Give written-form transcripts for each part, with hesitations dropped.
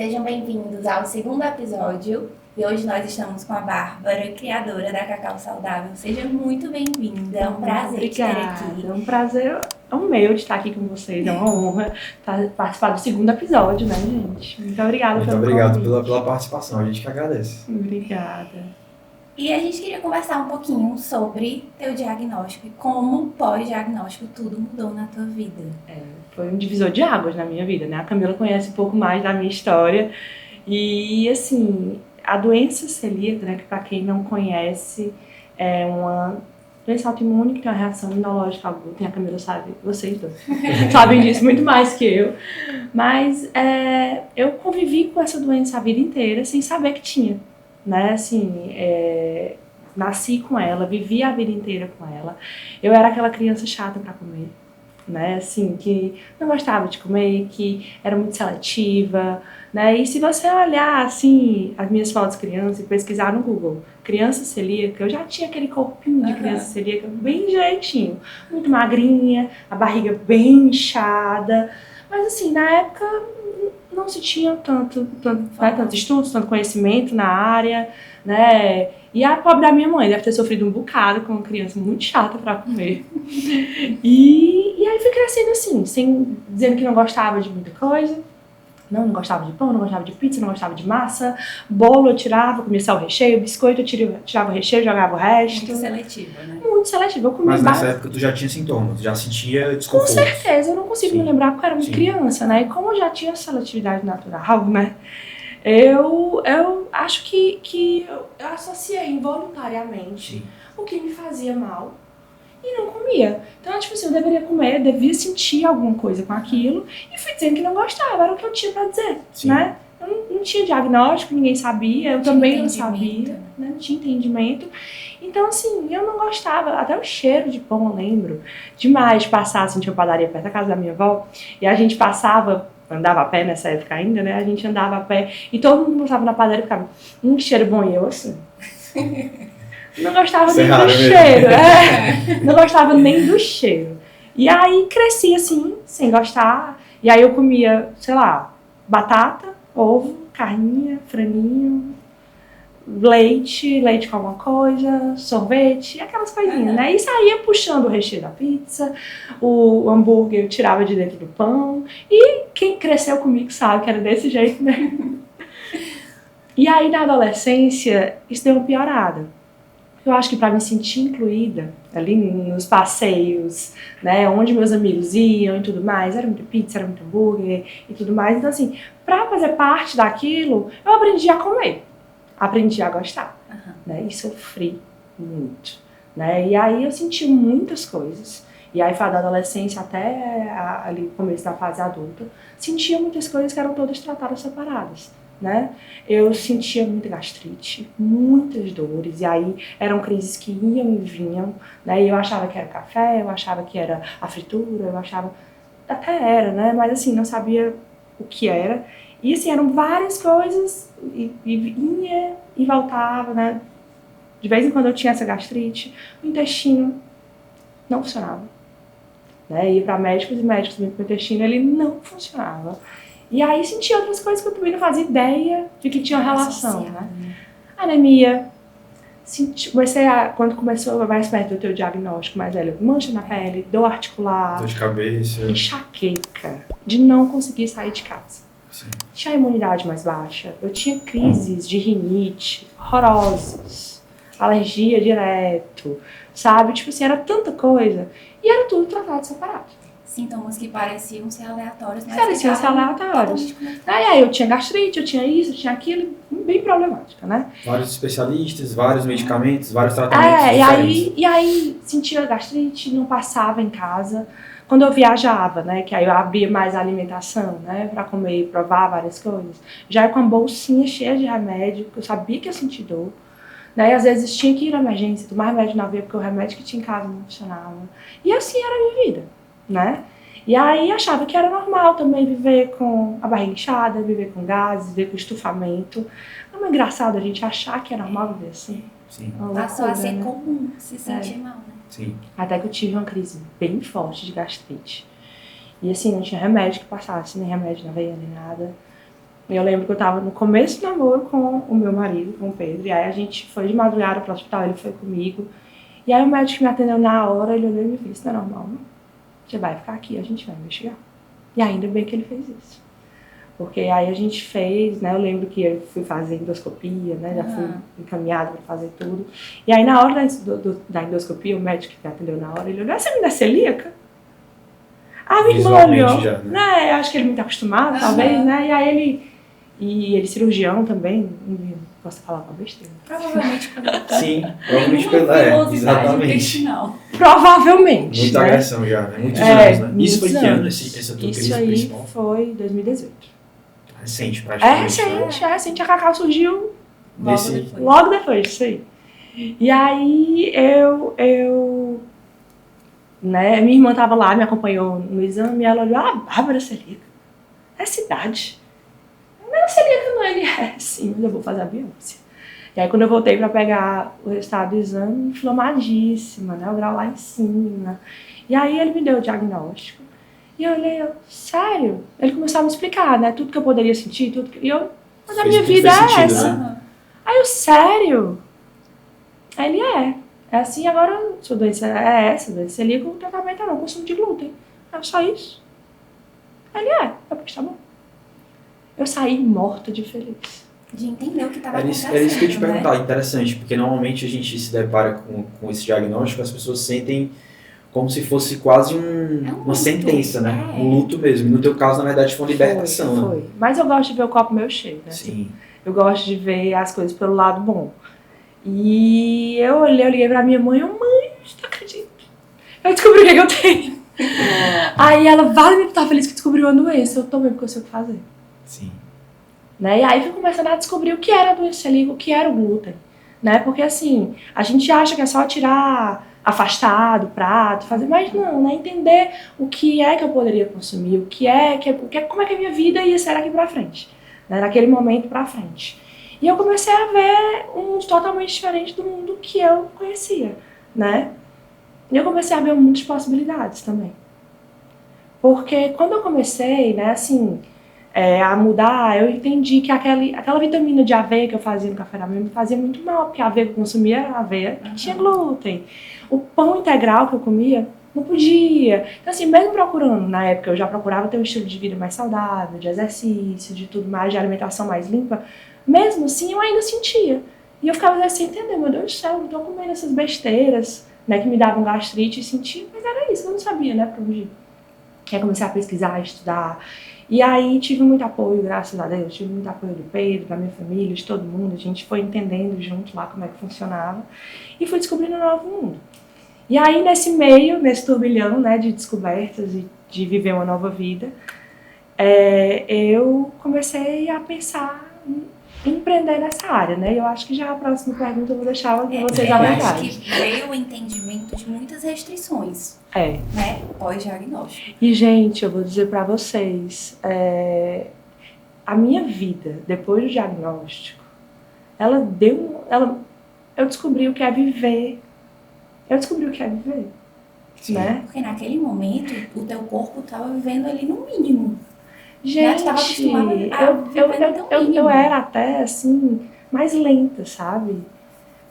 Sejam bem-vindos ao segundo episódio e hoje nós estamos com a Bárbara, criadora da Cacau Saudável. Seja muito bem-vinda, é um prazer te ter aqui. É um prazer, é um meu de estar aqui com vocês, é uma honra participar do segundo episódio, né, gente? Muito obrigada pelo convite. Muito obrigado pela participação, a gente que agradece. Obrigada. E a gente queria conversar um pouquinho sobre teu diagnóstico e como pós-diagnóstico tudo mudou na tua vida. Foi um divisor de águas na minha vida, né? A Camila conhece um pouco mais da minha história e, assim, a doença celíaca, né, que para quem não conhece, é uma doença autoimune que tem uma reação imunológica aguda. A Camila sabe, vocês dois sabem disso muito mais que eu. Mas eu convivi com essa doença a vida inteira sem saber que tinha, né? Assim, nasci com ela, vivi a vida inteira com ela. Eu era aquela criança chata para comer, né? Assim, que não gostava de comer, que era muito seletiva, né? E se você olhar, assim, as minhas fotos criança e pesquisar no Google, criança celíaca, eu já tinha aquele corpinho de criança celíaca bem direitinho, muito magrinha, a barriga bem inchada, mas assim, na época não se tinha tantos estudos, tanto conhecimento na área, né? E a pobre da minha mãe deve ter sofrido um bocado com uma criança muito chata para comer. E aí fui crescendo assim, dizendo que não gostava de muita coisa. Não gostava de pão, não gostava de pizza, não gostava de massa. Bolo eu tirava, comia só o recheio. Biscoito eu tirava o recheio, jogava o resto. Muito seletiva, né? Muito seletiva. Eu comia Mas nessa época tu já tinha sintomas, já sentia desconforto. Com certeza, eu não consigo me lembrar porque eu era muito Sim. criança, né? E como eu já tinha seletividade natural, né? Eu acho que eu associei involuntariamente Sim. o que me fazia mal e não comia. Então, tipo assim, eu deveria comer, eu devia sentir alguma coisa com aquilo e fui dizendo que não gostava, era o que eu tinha pra dizer, Sim. né? Eu não tinha diagnóstico, ninguém sabia, eu também não sabia, né? não tinha entendimento. Então, assim, eu não gostava, até o cheiro de pão eu lembro demais de passar, assim, tinha uma padaria perto da casa da minha avó, e a gente andava a pé nessa época ainda, né? A gente andava a pé e todo mundo passava na padaria e ficava, que cheiro bom, e eu assim. Não gostava nem do cheiro, não gostava nem do cheiro. E aí cresci assim, sem gostar, e aí eu comia, sei lá, batata, ovo, carninha, franguinho, leite com alguma coisa, sorvete, aquelas coisinhas, né? E saía puxando o recheio da pizza, o hambúrguer eu tirava de dentro do pão, e quem cresceu comigo sabe que era desse jeito, né? E aí na adolescência isso deu uma piorada. Eu acho que para me sentir incluída ali nos passeios, né, onde meus amigos iam e tudo mais, era muita pizza, era muito hambúrguer e tudo mais. Então assim, para fazer parte daquilo, eu aprendi a comer. Aprendi a gostar, né? E sofri muito, né? E aí eu senti muitas coisas. E aí, da adolescência até ali o começo da fase adulta, sentia muitas coisas que eram todas tratadas separadas, né? Eu sentia muita gastrite, muitas dores, e aí eram crises que iam e vinham, né? E eu achava que era café, eu achava que era a fritura, eu achava... Até era, né? Mas assim, não sabia o que era. E assim, eram várias coisas, e vinha e voltava, né? De vez em quando eu tinha essa gastrite, o intestino não funcionava. Né? Ia para médicos e médicos, o intestino ele não funcionava. E aí sentia outras coisas que eu também não fazia ideia de que tinha relação, né? Anemia, quando começou mais perto do teu diagnóstico mais velho, mancha na pele, dor articular, dor de cabeça, enxaqueca, de não conseguir sair de casa. Sim. Tinha a imunidade mais baixa, eu tinha crises de rinite horrorosas, alergia direto, sabe? Tipo assim, era tanta coisa. E era tudo tratado separado. Sintomas que pareciam ser aleatórios, mas pareciam ser aleatórios. Aí eu tinha gastrite, eu tinha isso, eu tinha aquilo, bem problemática, né? Vários especialistas, vários medicamentos, vários tratamentos diferentes. E aí sentia gastrite, não passava em casa. Quando eu viajava, né, que aí eu abria mais a alimentação, né, pra comer e provar várias coisas, já ia com a bolsinha cheia de remédio, porque eu sabia que ia sentir dor, né, e às vezes tinha que ir na emergência, tomar remédio na veia, porque o remédio que tinha em casa não funcionava. E assim era a minha vida, né. E aí achava que era normal também viver com a barriga inchada, viver com gases, viver com estufamento. Não é engraçado a gente achar que é normal viver assim? Sim. Passou a ser comum se sentir mal, né? Sim. Até que eu tive uma crise bem forte de gastrite. E assim, não tinha remédio que passasse, nem remédio na veia, nem nada. Eu lembro que eu tava no começo do namoro com o meu marido, com o Pedro, e aí a gente foi de madrugada pro hospital, ele foi comigo. E aí o médico que me atendeu na hora, ele olhou e me disse, isso não é normal, não. Você vai ficar aqui, a gente vai investigar. E ainda bem que ele fez isso. Porque aí a gente fez, né, eu lembro que eu fui fazer endoscopia, né, já fui encaminhada para fazer tudo. E aí na hora da endoscopia, o médico que me atendeu na hora, ele olhou, essa menina é celíaca? Ah, minha irmã olhou, já, né, eu acho que ele é muito acostumado, talvez, né, e aí ele cirurgião também, não posso falar uma besteira. Provavelmente quando Sim, provavelmente pela. Exatamente. intestinal. Provavelmente, Muita né? agressão já, né? Muitos anos, né? Isso foi que ano, essa tua Isso crise aí principal? foi 2018. Recente, É praticamente. né? recente, a Cacau surgiu Nesse... logo depois disso aí. E aí né, minha irmã tava lá, me acompanhou no exame, e ela olhou, Bárbara celíaca, é cidade. Não, celíaca não, ele é sim, mas eu vou fazer a biópsia. E aí quando eu voltei pra pegar o resultado do exame, inflamadíssima, né, o grau lá em cima. E aí ele me deu o diagnóstico. E eu olhei, sério? Ele começou a me explicar, né, tudo que eu poderia sentir, tudo que... E eu, mas a minha vida é essa. Né? Aí eu, sério? Aí ele é assim, agora sua doença é essa, doença celíaca, o tratamento é não, consumo de glúten. É só isso. Aí ele porque tá bom. Eu saí morta de feliz. De entender o que estava Era acontecendo. isso que eu ia te né? perguntar, interessante, porque normalmente a gente se depara com esse diagnóstico, as pessoas sentem como se fosse quase uma luto, sentença, né? é. Um luto mesmo. No teu caso, na verdade, foi uma libertação, né? Foi. Mas eu gosto de ver o copo meio cheio, né? Sim. Eu gosto de ver as coisas pelo lado bom. E eu liguei pra minha mãe, mãe, não acredito. Eu descobri o que eu tenho. Aí ela, vale, tá feliz que descobriu a doença. Eu tô bem porque eu sei o que fazer. Sim. Né? E aí fui começando a descobrir o que era a doença celíaca, o que era o glúten. Né? Porque assim, a gente acha que é só tirar, afastar do prato, fazer, mas não, né? Entender o que é que eu poderia consumir, como é que a minha vida ia ser daqui pra frente. Né? Daquele momento pra frente. E eu comecei a ver um mundo totalmente diferente do mundo que eu conhecia, né? E eu comecei a ver um mundo de possibilidades também. Porque quando eu comecei, né, assim, a mudar, eu entendi que aquela vitamina de aveia que eu fazia no café da manhã me fazia muito mal, porque a aveia que eu consumia era aveia que tinha glúten. O pão integral que eu comia não podia. Então, assim, mesmo procurando, na época eu já procurava ter um estilo de vida mais saudável, de exercício, de tudo mais, de alimentação mais limpa, mesmo assim eu ainda sentia. E eu ficava sem entender, meu Deus do céu, eu tô comendo essas besteiras, né, que me davam gastrite e sentia, mas era isso, eu não sabia, né, pra onde ir. Aí comecei a pesquisar, estudar, e aí tive muito apoio, graças a Deus, tive muito apoio do Pedro, da minha família, de todo mundo, a gente foi entendendo junto lá como é que funcionava, e fui descobrindo um novo mundo. E aí nesse meio, nesse turbilhão, né, de descobertas e de viver uma nova vida, eu comecei a pensar empreender nessa área, né? Eu acho que já a próxima pergunta eu vou deixar vocês à vontade. Acho que veio o entendimento de muitas restrições, né? Pós-diagnóstico. E, gente, eu vou dizer pra vocês, a minha vida, depois do diagnóstico, eu descobri o que é viver. Sim. Né? Porque naquele momento, o teu corpo estava vivendo ali no mínimo. Gente, eu era até, assim, mais lenta, sabe?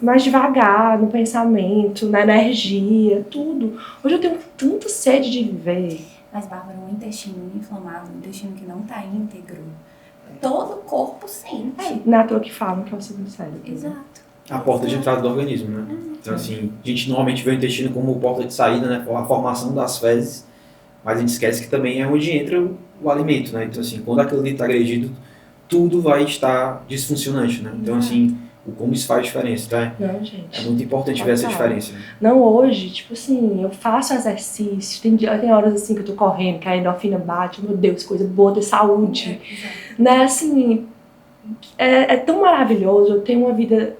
Mais devagar no pensamento, na energia, tudo. Hoje eu tenho tanta sede de viver. Mas, Bárbara, um intestino inflamado, um intestino que não está íntegro, todo o corpo sente. Não é à toa que falam que é o segundo cérebro. Exato. A porta de entrada do organismo, né? Então, assim, a gente normalmente vê o intestino como porta de saída, né? A formação das fezes, mas a gente esquece que também é onde entra o alimento, né? Então, assim, quando aquilo ali está agredido, tudo vai estar disfuncionante, né? Então, assim, como isso faz diferença, tá? Não, gente. É muito importante ver essa diferença. Né? Não, hoje, tipo assim, eu faço exercício, tem horas assim que eu tô correndo, que a endorfina bate, meu Deus, coisa boa, ter saúde. Né, assim, é tão maravilhoso, eu tenho uma vida,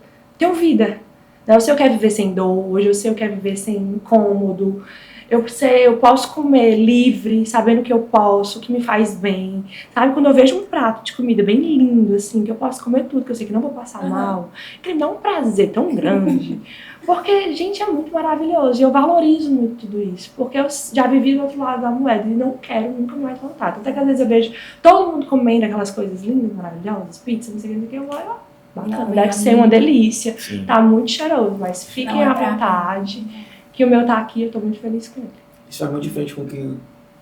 né? Eu sei eu quero viver sem dor, hoje eu sei eu quero viver sem incômodo. eu posso comer livre, sabendo que eu posso, que me faz bem, sabe? Quando eu vejo um prato de comida bem lindo, assim, que eu posso comer tudo, que eu sei que não vou passar mal, que me dá um prazer tão grande. Porque, gente, é muito maravilhoso e eu valorizo muito tudo isso, porque eu já vivi do outro lado da moeda e não quero nunca mais voltar. Até que às vezes eu vejo todo mundo comendo aquelas coisas lindas, maravilhosas, pizza, não sei o que, eu vou, ó, bacana, deve ser uma delícia, Sim. tá muito cheiroso, mas fiquem Não é à pra vontade, que o meu tá aqui, eu tô muito feliz com ele. Isso é muito diferente com o que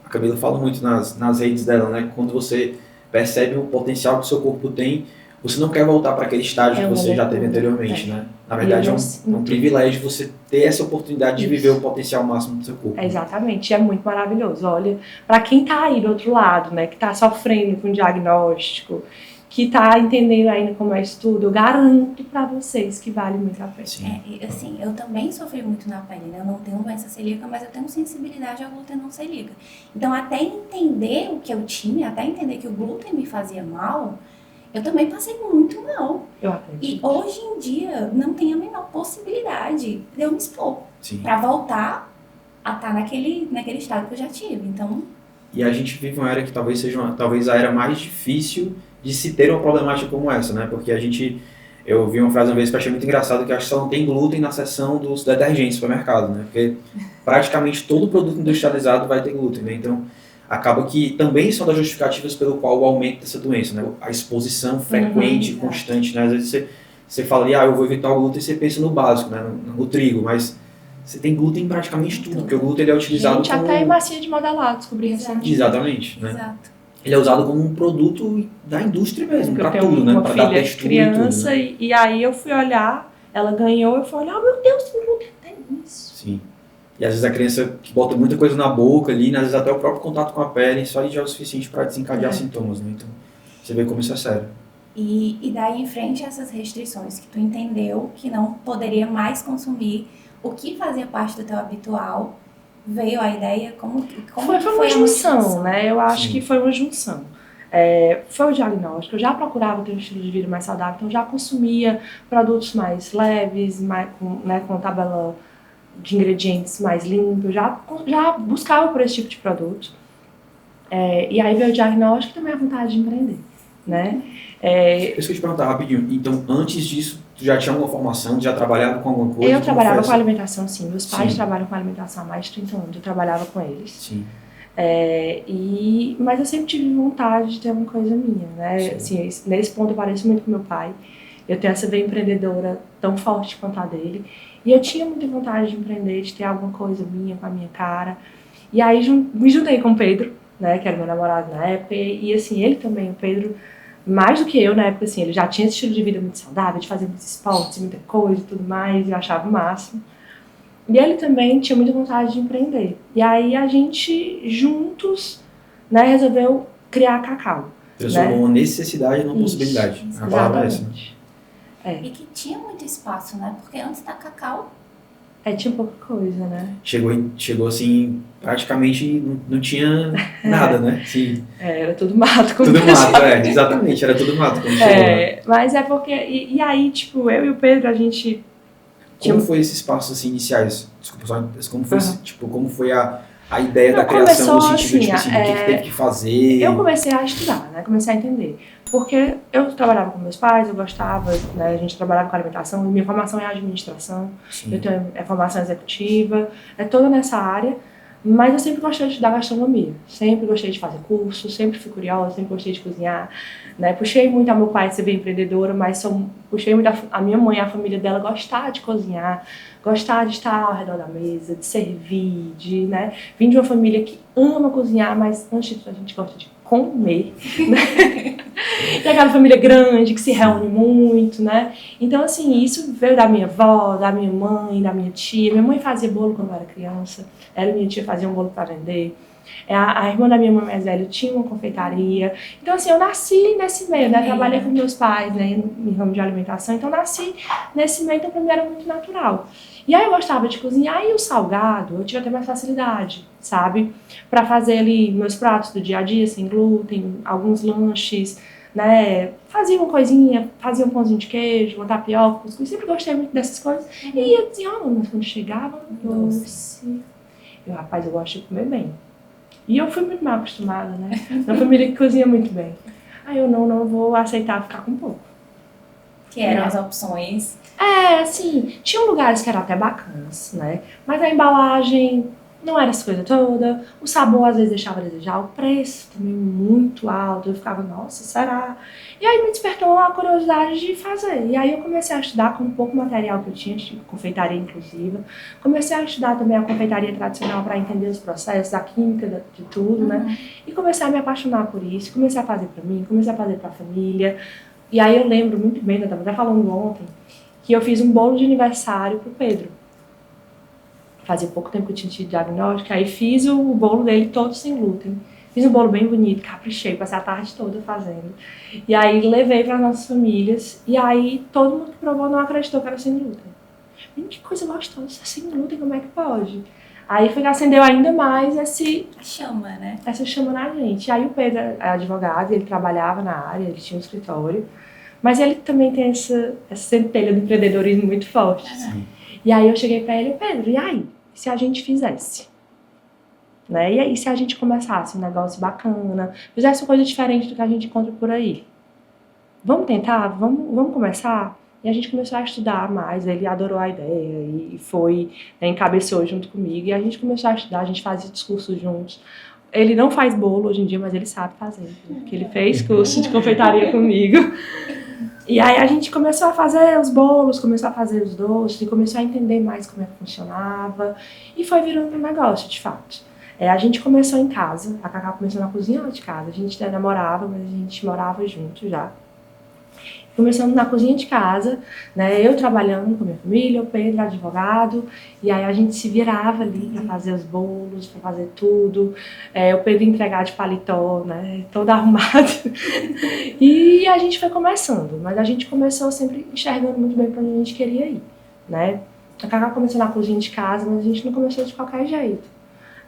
a Camila fala muito nas redes dela, né? Quando você percebe o potencial que o seu corpo tem, você não quer voltar para aquele estágio que você já teve anteriormente, né? Na verdade, é um privilégio você ter essa oportunidade de viver o potencial máximo do seu corpo. Exatamente, é muito maravilhoso. Olha, para quem tá aí do outro lado, né, que tá sofrendo com diagnóstico, que tá entendendo ainda como é isso tudo, eu garanto para vocês que vale muito a pena. E, assim, eu também sofri muito na pele, né? Eu não tenho doença celíaca, mas eu tenho sensibilidade ao glúten não celíaca. Então, até entender o que eu tinha, até entender que o glúten me fazia mal, eu também passei muito mal. Eu acredito. E hoje em dia, não tem a menor possibilidade de eu me expor para voltar a estar naquele estado que eu já tive. Então... E a gente vive uma era que talvez seja talvez a era mais difícil de se ter uma problemática como essa, né? Porque eu vi uma frase uma vez que eu achei muito engraçado, que acho que só não tem glúten na seção dos detergentes do supermercado, né? Porque praticamente todo produto industrializado vai ter glúten, né? Então, acaba que também são das justificativas pelo qual o aumento dessa doença, né? A exposição frequente, constante, né? Às vezes você fala, eu vou evitar o glúten, e você pensa no básico, né? No trigo, mas você tem glúten em praticamente tudo, porque o glúten ele é utilizado como... até em massinha de modelado, descobri recentemente. Exatamente, né? Exato. Ele é usado como um produto da indústria mesmo, para tudo, né? Uma Para dar filha textura criança e tudo, né? e aí eu fui olhar, ela ganhou, eu fui olhar, meu Deus, tem glúten, tem isso. Sim. E às vezes a criança que bota muita coisa na boca ali, né? Às vezes até o próprio contato com a pele, só aí já é o suficiente para desencadear sintomas, né? Então, você vê como isso é sério. E daí em frente a essas restrições que tu entendeu que não poderia mais consumir o que fazia parte do teu habitual, veio a ideia, como foi uma junção, né? Eu acho que foi uma junção. Foi o diagnóstico, eu já procurava ter um estilo de vida mais saudável, então já consumia produtos mais leves, com tabela de ingredientes mais limpa, eu já buscava por esse tipo de produto. E aí veio o diagnóstico e também a vontade de empreender, né? Isso que eu te perguntar rapidinho, então antes disso, tu já tinha alguma formação, já trabalhava com alguma coisa? Eu trabalhava com alimentação, sim. Meus pais trabalham com alimentação há mais de 30 anos, eu trabalhava com eles. Sim. Mas eu sempre tive vontade de ter uma coisa minha, né? Assim, nesse ponto eu pareço muito com meu pai. Eu tenho essa veia empreendedora tão forte quanto a dele. E eu tinha muita vontade de empreender, de ter alguma coisa minha, com a minha cara. E aí me juntei com o Pedro, né? Que era meu namorado na época. E assim, ele também, o Pedro, mais do que eu na época, assim, ele já tinha esse estilo de vida muito saudável, de fazer muitos esportes, muita coisa e tudo mais. E eu achava o máximo. E ele também tinha muita vontade de empreender. E aí a gente, juntos, né, resolveu criar a Cacau. Transformou uma necessidade numa possibilidade. A palavra é essa. E que tinha muito espaço, né? Porque antes da Cacau... tinha pouca coisa, né? Chegou assim, praticamente não tinha nada, né? Sim. Era tudo mato. Tudo mato, exatamente, era tudo mato quando chegou, né? Mas é porque... E aí, tipo, eu e o Pedro, a gente... Como foi esses passos assim, iniciais? Desculpa, como foi a ideia da criação, no sentido de, tipo assim, o que teve que fazer? Eu comecei a estudar, né? Comecei a entender. Porque eu trabalhava com meus pais, eu gostava, né? A gente trabalhava com alimentação, minha formação é administração, eu tenho formação executiva, toda nessa área, mas eu sempre gostei de estudar gastronomia, sempre gostei de fazer curso, sempre fui curiosa, sempre gostei de cozinhar, né? Puxei muito a meu pai de ser bem empreendedora, mas puxei muito a minha mãe, a família dela gostar de cozinhar, gostar de estar ao redor da mesa, de servir, né? Vim de uma família que ama cozinhar, mas antes de tudo a gente gosta de comer, né? E aquela família grande que se reúne muito, né? Então, assim, isso veio da minha avó, da minha mãe, da minha tia. Minha mãe fazia bolo quando eu era criança, ela e minha tia faziam bolo para vender. A irmã da minha mãe mais velha tinha uma confeitaria. Então, assim, eu nasci nesse meio, né? Trabalhei com meus pais, né, em ramo de alimentação, então nasci nesse meio, então para mim era muito natural. E aí eu gostava de cozinhar e o salgado, eu tive até mais facilidade, sabe? Para fazer ali meus pratos do dia a dia, sem glúten, alguns lanches, né? Fazia uma coisinha, fazia um pãozinho de queijo, uma tapioca, cuscuz, sempre gostei muito dessas coisas. E eu dizia, mas quando chegava doce, Eu, rapaz, eu gosto de comer bem. E eu fui muito mal acostumada, né? Uma família que cozinha muito bem. Aí eu não vou aceitar ficar com pouco. Que eram as opções. Assim, tinham lugares que eram até bacanas, né? Mas a embalagem não era essa coisa toda. O sabor às vezes deixava a desejar. O preço também muito alto. Eu ficava, nossa, será? E aí me despertou a curiosidade de fazer. E aí eu comecei a estudar com um pouco material que eu tinha, tipo confeitaria inclusiva. Comecei a estudar também a confeitaria tradicional para entender os processos, a química de tudo, né? E comecei a me apaixonar por isso. Comecei a fazer para mim, comecei a fazer para a família. E aí eu lembro muito bem, eu estava até falando ontem, que eu fiz um bolo de aniversário pro Pedro. Fazia pouco tempo que eu tinha tido diagnóstico, aí fiz o bolo dele todo sem glúten. Fiz um bolo bem bonito, caprichei, passei a tarde toda fazendo. E aí levei para nossas famílias, e aí todo mundo que provou não acreditou que era sem glúten. Menino, que coisa gostosa, sem glúten, como é que pode? Aí foi que acendeu ainda mais A chama, né? essa chama na gente. Aí o Pedro é advogado, ele trabalhava na área, ele tinha um escritório. Mas ele também tem essa centelha do empreendedorismo muito forte. Sim. E aí eu cheguei pra ele, Pedro, e aí? Se a gente fizesse? Né? E aí se a gente começasse um negócio bacana, fizesse uma coisa diferente do que a gente encontra por aí? Vamos tentar? Vamos começar? E a gente começou a estudar mais, ele adorou a ideia e foi, né, encabeçou junto comigo. E a gente começou a estudar, a gente fazia discursos juntos. Ele não faz bolo hoje em dia, mas ele sabe fazer, porque ele fez curso de confeitaria comigo. E aí a gente começou a fazer os bolos, começou a fazer os doces, e começou a entender mais como é que funcionava. E foi virando um negócio, de fato. A gente começou em casa, a Cacau começou na cozinha lá de casa. A gente ainda namorava, mas a gente morava junto já. Começamos na cozinha de casa, né? Eu trabalhando com minha família, o Pedro advogado, e aí a gente se virava ali para fazer os bolos, para fazer tudo. O Pedro entregar de paletó, né? Todo arrumado. E a gente foi começando, mas a gente começou sempre enxergando muito bem para onde a gente queria ir, né? A Cacau começou na cozinha de casa, mas a gente não começou de qualquer jeito.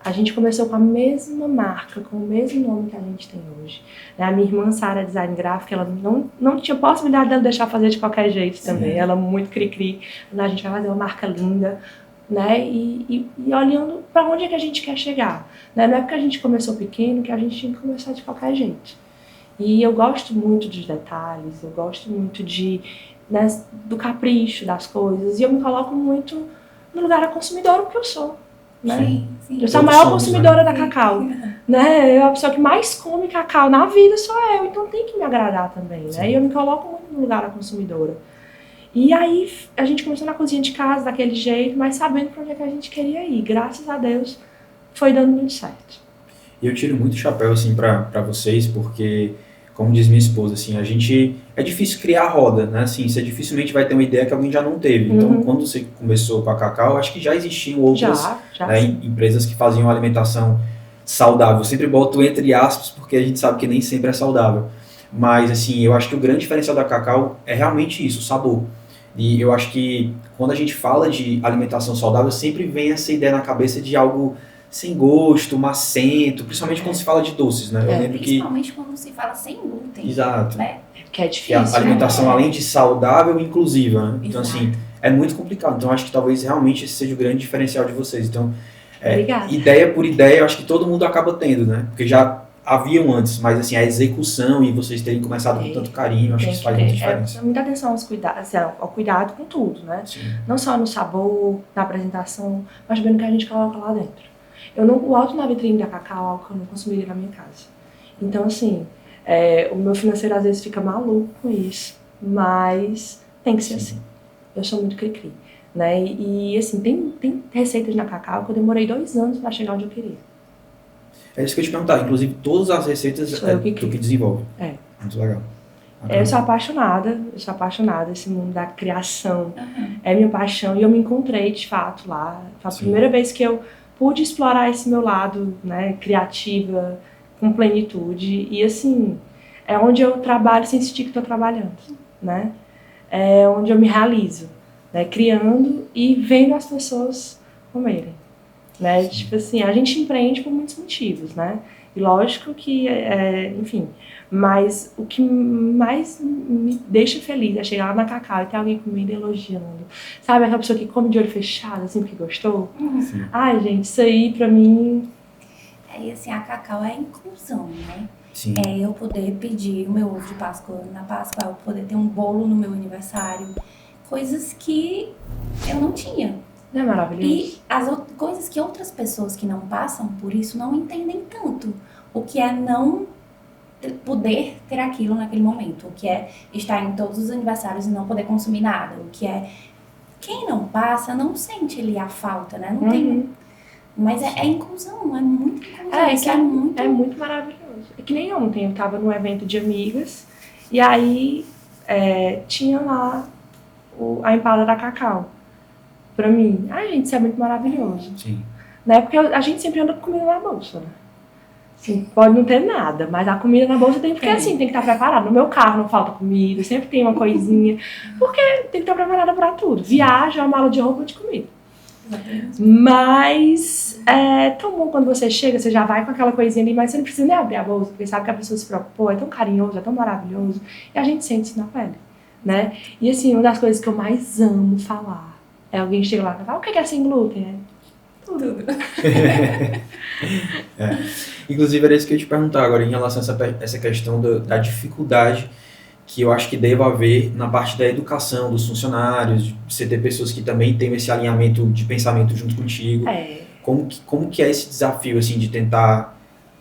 A gente começou com a mesma marca, com o mesmo nome que a gente tem hoje. A minha irmã, Sara, design gráfico, ela não tinha possibilidade de deixar fazer de qualquer jeito também. Ela muito cri-cri. A gente vai fazer uma marca linda, né? E olhando para onde é que a gente quer chegar. Né? Não é porque a gente começou pequeno que a gente tinha que começar de qualquer jeito. E eu gosto muito dos detalhes, eu gosto muito do capricho das coisas. E eu me coloco muito no lugar da consumidora, porque eu sou. Né? Sim. Eu sou a maior consumidora da Cacau, né? Eu, a pessoa que mais come cacau na vida sou eu, então tem que me agradar também, né? E eu me coloco muito no lugar da consumidora. E aí a gente começou na cozinha de casa daquele jeito, mas sabendo para onde é que a gente queria ir. Graças a Deus foi dando muito certo. E eu tiro muito chapéu assim para vocês, porque como diz minha esposa, assim, é difícil criar a roda, né? Assim, você dificilmente vai ter uma ideia que alguém já não teve. Então, quando você começou com a Cacau, acho que já existiam outras né, empresas que faziam alimentação saudável. Eu sempre boto entre aspas, porque a gente sabe que nem sempre é saudável. Mas, assim, eu acho que o grande diferencial da Cacau é realmente isso, o sabor. E eu acho que quando a gente fala de alimentação saudável, sempre vem essa ideia na cabeça de algo sem gosto, macento, principalmente quando se fala de doces, né? Eu lembro principalmente quando se fala sem glúten. Exato. Né? Que é difícil. A alimentação, além de saudável, inclusiva, né? Então, assim, é muito complicado. Então, acho que talvez realmente esse seja o grande diferencial de vocês. Então, ideia por ideia, eu acho que todo mundo acaba tendo, né? Porque já haviam antes, mas assim, a execução e vocês terem começado com tanto carinho, acho que isso faz muita diferença. Muita atenção ao cuidado com tudo, né? Sim. Não só no sabor, na apresentação, mas também no que a gente coloca lá dentro. O alto na vitrine da Cacau é algo que eu não consumiria na minha casa. Então, assim, o meu financeiro às vezes fica maluco com isso, mas tem que ser assim. Eu sou muito cri-cri, né? E assim, tem receitas na Cacau que eu demorei 2 anos para chegar onde eu queria. É isso que eu ia te perguntar. Inclusive, todas as receitas do que desenvolve. Muito legal. Eu sou apaixonada, esse mundo da criação é minha paixão e eu me encontrei de fato lá. Foi a primeira vez que eu pude explorar esse meu lado, né, criativa, com plenitude. E assim, é onde eu trabalho sem sentir que estou trabalhando, né? É onde eu me realizo, né, criando e vendo as pessoas comerem. Né? Tipo assim, a gente empreende por muitos motivos, né? E lógico que, enfim, mas o que mais me deixa feliz é chegar lá na Cacau e ter alguém comendo e elogiando. Sabe, aquela pessoa que come de olho fechado, assim, porque gostou? Sim. Ai, gente, isso aí pra mim... E assim, a Cacau é inclusão, né? Sim. É eu poder pedir o meu ovo de Páscoa na Páscoa, eu poder ter um bolo no meu aniversário. Coisas que eu não tinha. Não é maravilhoso? E as coisas que outras pessoas que não passam por isso não entendem tanto. O que é não poder ter aquilo naquele momento. O que é estar em todos os aniversários e não poder consumir nada. O que é... Quem não passa não sente ali a falta, né? Não tem... Mas é inclusão, é muito inclusão. Isso é muito maravilhoso. É que nem ontem, eu tava num evento de amigas e aí tinha lá a empada da Cacau. Pra mim, ai gente, isso é muito maravilhoso. Sim. Né? Porque a gente sempre anda com comida na bolsa, né? Assim, pode não ter nada, mas a comida na bolsa tem, porque assim, tem que estar preparada. No meu carro não falta comida, sempre tem uma coisinha, porque tem que estar preparada pra tudo. Viagem, uma mala de roupa de comida. Mas é tão bom quando você chega, você já vai com aquela coisinha ali, mas você não precisa nem abrir a bolsa, porque sabe que a pessoa se preocupou, é tão carinhoso, é tão maravilhoso, e a gente sente isso na pele, né? E assim, uma das coisas que eu mais amo falar é alguém chega lá e fala, o que é sem glúten? Tudo. Inclusive era isso que eu ia te perguntar agora em relação a essa questão da dificuldade que eu acho que deva haver na parte da educação dos funcionários, de você ter pessoas que também têm esse alinhamento de pensamento junto contigo. Como que é esse desafio, assim, de tentar,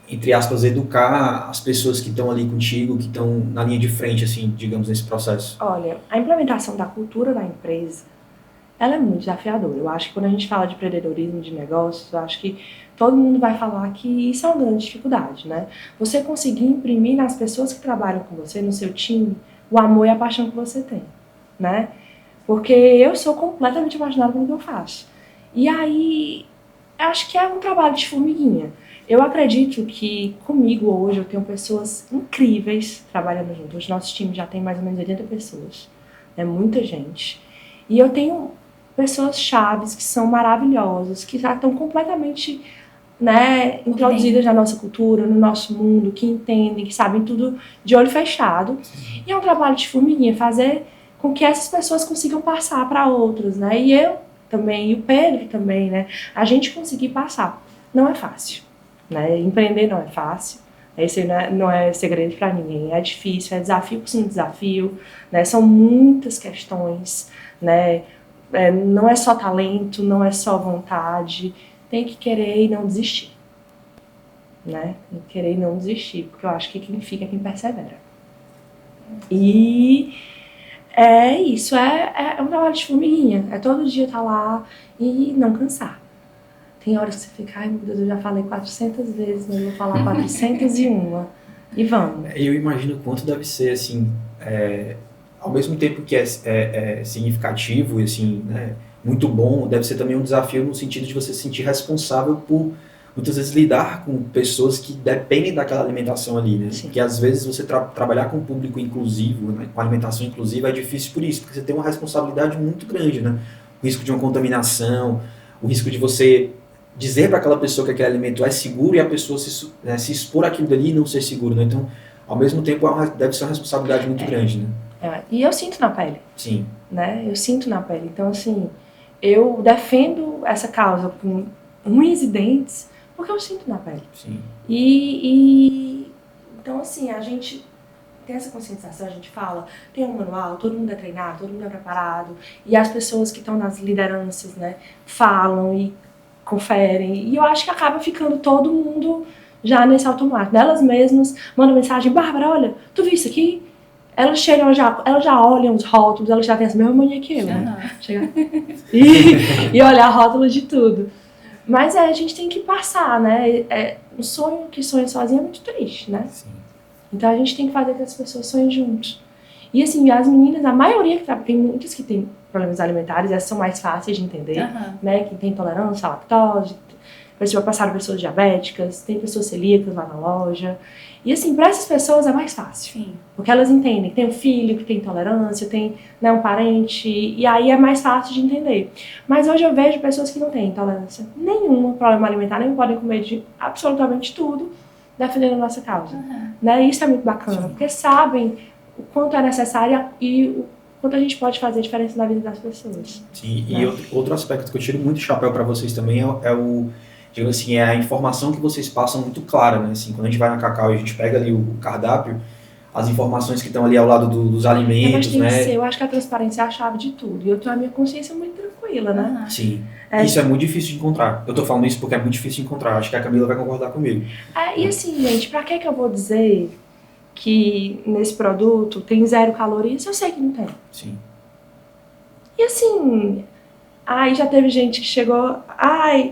entre aspas, educar as pessoas que estão ali contigo, que estão na linha de frente, assim, digamos, nesse processo? Olha, a implementação da cultura da empresa, ela é muito desafiadora. Eu acho que quando a gente fala de empreendedorismo, de negócios, eu acho que todo mundo vai falar que isso é uma grande dificuldade, né? Você conseguir imprimir nas pessoas que trabalham com você, no seu time, o amor e a paixão que você tem, né? Porque eu sou completamente apaixonada pelo que eu faço. E aí, acho que é um trabalho de formiguinha. Eu acredito que comigo hoje eu tenho pessoas incríveis trabalhando junto. Hoje nosso time já tem mais ou menos 80 pessoas. É muita gente. E eu tenho pessoas chaves que são maravilhosas, que já estão completamente, né, introduzidas na nossa cultura, no nosso mundo, que entendem, que sabem tudo de olho fechado. E é um trabalho de formiguinha, fazer com que essas pessoas consigam passar para outras, né? E eu também, e o Pedro também, né? A gente conseguir passar. Não é fácil, né? Empreender não é fácil. Esse não é segredo para ninguém. É difícil, é desafio por cima de desafio, né? São muitas questões, né? Não é só talento, não é só vontade, tem que querer e não desistir, né? Tem que querer e não desistir, porque eu acho que quem fica é quem persevera. E é isso, é um trabalho de formiguinha, é todo dia estar lá e não cansar. Tem horas que você fica, ai meu Deus, eu já falei 400 vezes, mas eu vou falar 401 e vamos. Eu imagino o quanto deve ser, assim, ao mesmo tempo que é significativo e assim, né, muito bom, deve ser também um desafio no sentido de você se sentir responsável por, muitas vezes, lidar com pessoas que dependem daquela alimentação ali, né? Sim. Porque às vezes você trabalhar com público inclusivo, né, com alimentação inclusiva é difícil por isso, porque você tem uma responsabilidade muito grande, né? O risco de uma contaminação, o risco de você dizer para aquela pessoa que aquele alimento é seguro e a pessoa se expor àquilo dali e não ser seguro, né? Então, ao mesmo tempo, deve ser uma responsabilidade muito grande, né? E eu sinto na pele. Sim. Né? Eu sinto na pele. Então, assim, eu defendo essa causa com unhas e dentes porque eu sinto na pele. Sim. Então, assim, a gente tem essa conscientização, a gente fala, tem um manual, todo mundo é treinado, todo mundo é preparado, e as pessoas que estão nas lideranças, né, falam e conferem, e eu acho que acaba ficando todo mundo já nesse automático. Elas mesmas mandam mensagem, Bárbara, olha, tu viu isso aqui? Elas chegam, elas já olham os rótulos, elas já têm essa mesma mania que eu, né? Chegar e olhar rótulos de tudo. Mas a gente tem que passar, né? Um sonho que sonha sozinho é muito triste, né? Sim. Então a gente tem que fazer que as pessoas sonhem juntos. E assim, as meninas, a maioria, tem muitas que têm problemas alimentares, essas são mais fáceis de entender, né? Que tem intolerância à lactose, pessoas passaram pessoas diabéticas, tem pessoas celíacas lá na loja. E assim, para essas pessoas é mais fácil. Sim. Porque elas entendem que tem um filho que tem intolerância, tem, né, um parente, e aí é mais fácil de entender. Mas hoje eu vejo pessoas que não têm intolerância nenhuma, problema alimentar, nem podem comer de absolutamente tudo, defendendo a nossa causa. Né? Isso é muito bacana, porque sabem o quanto é necessário e o quanto a gente pode fazer diferença na vida das pessoas. Sim, né? E outro aspecto que eu tiro muito chapéu para vocês também digamos assim, é a informação que vocês passam muito clara, né? Assim, quando a gente vai na Cacau e a gente pega ali o cardápio, as informações que estão ali ao lado dos alimentos, né? Eu acho que a transparência é a chave de tudo. E eu tenho a minha consciência muito tranquila, né? Sim. Isso é muito difícil de encontrar. Eu tô falando isso porque é muito difícil de encontrar. Acho que a Camila vai concordar comigo. E assim, gente, pra que eu vou dizer que nesse produto tem 0 calorias? Eu sei que não tem. Sim. E assim, aí já teve gente que chegou,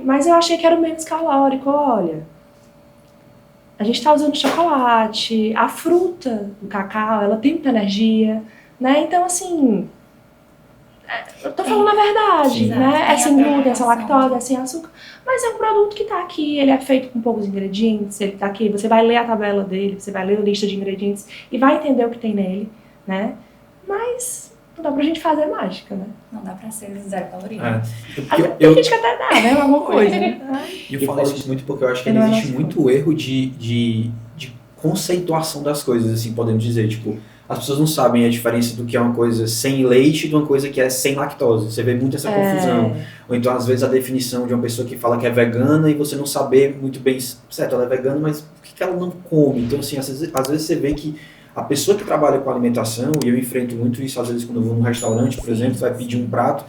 mas eu achei que era o menos calórico. Olha, a gente tá usando chocolate, a fruta do cacau, ela tem muita energia, né? Então, assim, eu tô falando a verdade, Sim. né? É sem glúten, é sem lactose, é sem açúcar. Mas é um produto que tá aqui, ele é feito com poucos ingredientes, ele tá aqui, você vai ler a tabela dele, você vai ler a lista de ingredientes e vai entender o que tem nele, né? Mas não dá pra gente fazer mágica, né? Não dá pra ser 0 calorias. Tem gente que até dá, né? Alguma coisa, né? E eu falo isso muito porque eu acho que existe muito erro de conceituação das coisas, assim, podemos dizer. Tipo, as pessoas não sabem a diferença do que é uma coisa sem leite e de uma coisa que é sem lactose. Você vê muito essa confusão. Ou então, às vezes, a definição de uma pessoa que fala que é vegana e você não saber muito bem, certo, ela é vegana, mas por que ela não come? Então, assim, às vezes você vê que a pessoa que trabalha com alimentação, e eu enfrento muito isso, às vezes, quando eu vou num restaurante, por exemplo, você vai pedir um prato,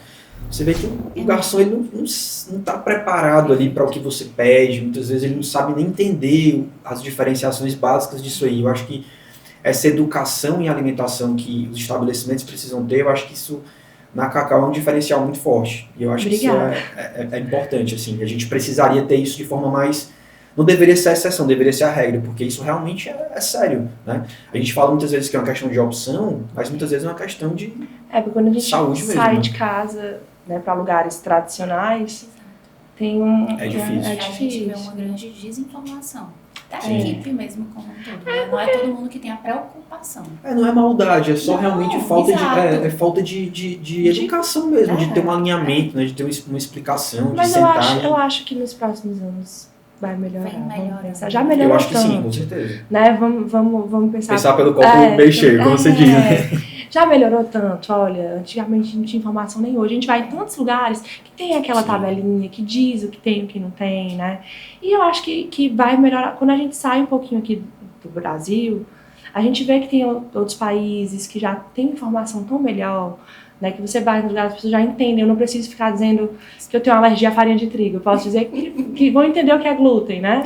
você vê que o garçom ele não está preparado ali para o que você pede, muitas vezes ele não sabe nem entender as diferenciações básicas disso aí. Eu acho que essa educação em alimentação que os estabelecimentos precisam ter, eu acho que isso na Cacau é um diferencial muito forte. E eu acho que isso é importante, assim. A gente precisaria ter isso de forma mais... Não deveria ser a exceção, deveria ser a regra, porque isso realmente é sério, né? A gente fala muitas vezes que é uma questão de opção, mas muitas vezes é uma questão de porque quando a gente saúde sai mesmo, de casa, né, para lugares tradicionais, tem É difícil. A gente vê uma grande desinformação. Da equipe mesmo como um todo. Não é todo mundo que tem a preocupação. Não é maldade, é só realmente falta exato. de educação mesmo, de ter um alimento, né, de ter uma explicação, Mas de sentar. eu acho que nos próximos anos vai melhorar. Vai melhorar. Já melhorou Eu acho que tanto, sim, com certeza. né? Vamos pensar. Pensar pelo copo meio cheio, como você diz. Já melhorou tanto, olha, antigamente não tinha informação nem hoje. A gente vai em tantos lugares que tem aquela tabelinha que diz o que tem e o que não tem, né? E eu acho que vai melhorar. Quando a gente sai um pouquinho aqui do Brasil, a gente vê que tem outros países que já tem informação tão melhor, né? Que você vai nos lugares, as pessoas já entendem. Eu não preciso ficar dizendo que eu tenho alergia à farinha de trigo. Eu posso dizer que vão entender o que é glúten, né?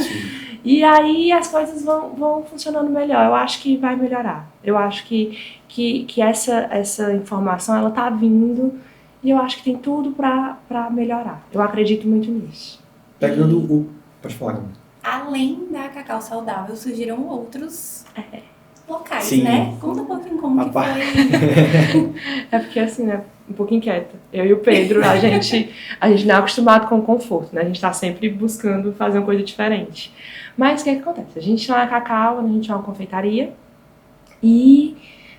E aí as coisas vão funcionando melhor. Eu acho que vai melhorar. Eu acho que essa informação, ela tá vindo e eu acho que tem tudo pra melhorar. Eu acredito muito nisso. Pegando Pode falar, Camila. Além da Cacau Saudável, surgiram outros locais, Sim. né? Conta um pouquinho como que foi. É porque assim, né? Um pouco inquieta. Eu e o Pedro, a gente não é acostumado com o conforto, né? A gente tá sempre buscando fazer uma coisa diferente. Mas o que acontece? A gente tinha uma Cacau, a gente tinha uma confeitaria e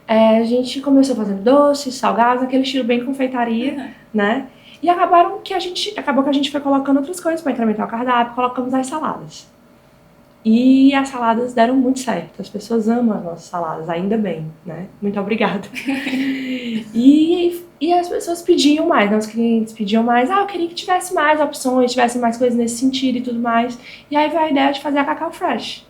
a gente começou fazendo doces, salgados, aquele estilo bem confeitaria, né? E acabou que a gente foi colocando outras coisas para incrementar o cardápio, colocamos as saladas. E as saladas deram muito certo. As pessoas amam as nossas saladas, ainda bem, né? Muito obrigada. E as pessoas pediam mais, né? Os clientes pediam mais. Eu queria que tivesse mais opções, tivesse mais coisas nesse sentido e tudo mais. E aí veio a ideia de fazer a Cacau Fresh.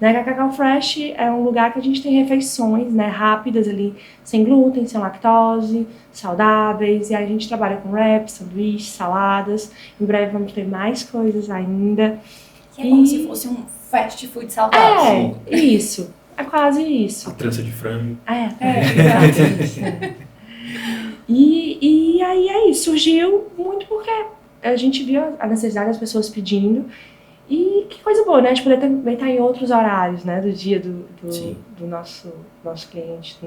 Né? A Cacau Fresh é um lugar que a gente tem refeições, né, rápidas ali, sem glúten, sem lactose, saudáveis. E aí a gente trabalha com wraps, sanduíches, saladas. Em breve vamos ter mais coisas ainda. Que é como se fosse um fast food saudável. Isso. É quase isso. A trança de frango. Exato isso. E aí é isso. Surgiu muito porque a gente viu a necessidade das pessoas pedindo. E que coisa boa, né? A gente poder também estar em outros horários, né? Do dia do nosso cliente.